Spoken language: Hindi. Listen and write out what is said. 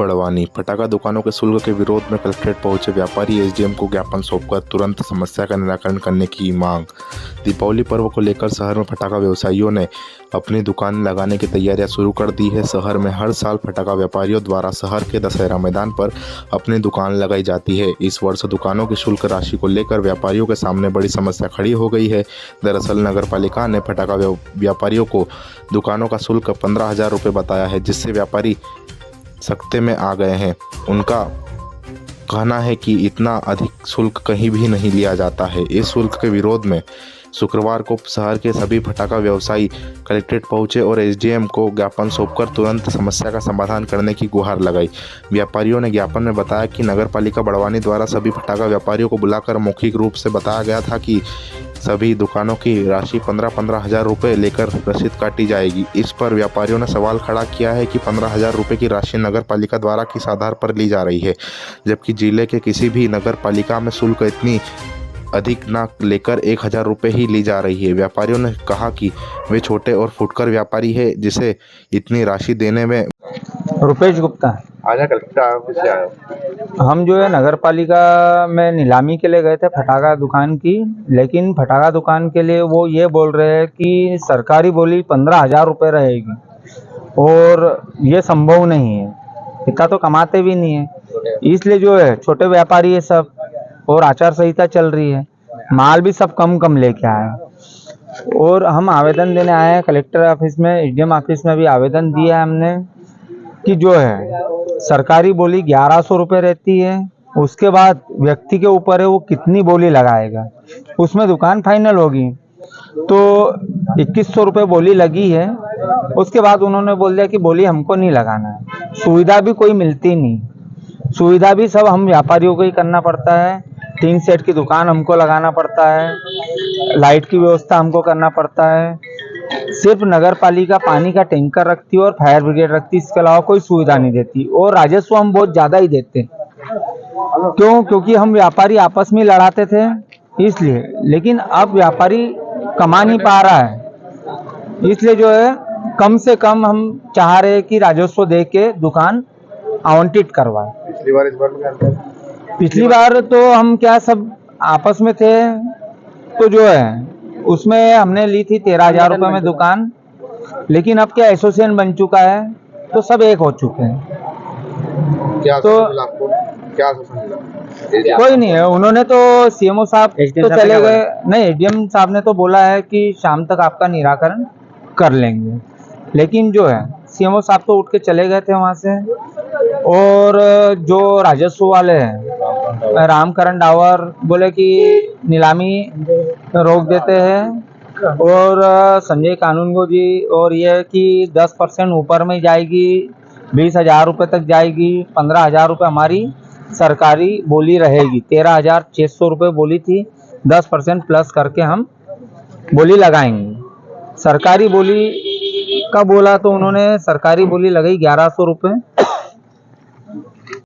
बड़वानी पटाखा दुकानों के शुल्क के विरोध में कलेक्ट्रेट पहुंचे व्यापारी एसडीएम को ज्ञापन सौंपकर तुरंत समस्या का निराकरण करने की मांग। दीपावली पर्व को लेकर शहर में पटाखा व्यवसायियों ने अपनी दुकान लगाने की तैयारियां शुरू कर दी है। शहर में हर साल पटाखा व्यापारियों द्वारा शहर के दशहरा मैदान पर अपनी दुकान लगाई जाती है। इस वर्ष दुकानों की शुल्क राशि को लेकर व्यापारियों के सामने बड़ी समस्या खड़ी हो गई है। दरअसल नगर पालिका ने पटाखा व्यापारियों को दुकानों का शुल्क 15,000 रुपये बताया है, जिससे व्यापारी सख्ते में आ गए हैं। उनका कहना है कि इतना अधिक शुल्क कहीं भी नहीं लिया जाता है। इस शुल्क के विरोध में शुक्रवार को शहर के सभी पटाखा व्यवसायी कलेक्ट्रेट पहुंचे और एसडीएम को ज्ञापन सौंपकर तुरंत समस्या का समाधान करने की गुहार लगाई। व्यापारियों ने ज्ञापन में बताया कि नगर पालिका बड़वानी द्वारा सभी पटाखा व्यापारियों को बुलाकर मौखिक रूप से बताया गया था कि सभी दुकानों की राशि 15,000 रुपये लेकर रसीद काटी जाएगी। इस पर व्यापारियों ने सवाल खड़ा किया है कि 15,000 रुपये की राशि नगर पालिका द्वारा किस आधार पर ली जा रही है, जबकि जिले के किसी भी नगर पालिका में शुल्क इतनी अधिक न लेकर 1,000 रुपये ही ली जा रही है। व्यापारियों ने कहा कि वे छोटे और फुटकर व्यापारी है, जिसे इतनी राशि देने में। रुपेश गुप्ता। आजा कलेक्टर ऑफिस से आया। हम जो है नगर पालिका में नीलामी के लिए गए थे पटाखा दुकान की, लेकिन पटाखा दुकान के लिए वो ये बोल रहे हैं कि सरकारी बोली 15,000 रुपये रहेगी और ये संभव नहीं है, इतना तो कमाते भी नहीं है। इसलिए जो है छोटे व्यापारी है सब, और आचार संहिता चल रही है, माल भी सब कम कम लेके आए। और हम आवेदन देने आए हैं कलेक्टर ऑफिस में, एसडीएम ऑफिस में भी आवेदन दिया है हमने कि जो है सरकारी बोली 1100 रुपये रहती है, उसके बाद व्यक्ति के ऊपर है वो कितनी बोली लगाएगा, उसमें दुकान फाइनल होगी। तो 2100 रुपये बोली लगी है, उसके बाद उन्होंने बोल दिया कि बोली हमको नहीं लगाना है। सुविधा भी कोई मिलती नहीं, सुविधा भी सब हम व्यापारियों को ही करना पड़ता है। टीन सेट की दुकान हमको लगाना पड़ता है, लाइट की व्यवस्था हमको करना पड़ता है। सिर्फ नगर पालिका पानी का टैंकर रखती है और फायर ब्रिगेड रखती है, इसके अलावा कोई सुविधा नहीं देती। और राजस्व हम बहुत ज़्यादा ही देते। क्यों? क्योंकि हम व्यापारी आपस में लड़ाते थे इसलिए, लेकिन अब व्यापारी कमा नहीं पा रहा है, इसलिए जो है कम से कम हम चाह रहे हैं कि राजस्व दे के दुकान आवंटित करवाए। पिछली बार इस बार में क्या? पिछली बार तो हम क्या सब आपस में थे, तो जो है उसमें हमने ली थी 13,000 रुपये में दुकान, लेकिन अब क्या एसोसिएशन बन चुका है तो सब एक हो चुके हैं। क्या तो आपको क्या कोई नहीं है, उन्होंने तो सीएमओ साहब तो चले गए, नहीं एसडीएम साहब ने तो बोला है कि शाम तक आपका निराकरण कर लेंगे, लेकिन जो है सीएमओ साहब तो उठ के चले गए थे वहाँ से। और जो राजस्व वाले हैं रामकरण डावर बोले कि नीलामी रोक देते हैं, और संजय कानूनगो जी और ये कि 10% ऊपर में जाएगी, 20,000 रुपये तक जाएगी, 15,000 रुपये हमारी सरकारी बोली रहेगी। 13,600 रुपये बोली थी, 10% प्लस करके हम बोली लगाएंगे। सरकारी बोली का बोला तो उन्होंने सरकारी बोली लगाई 1,100 रुपये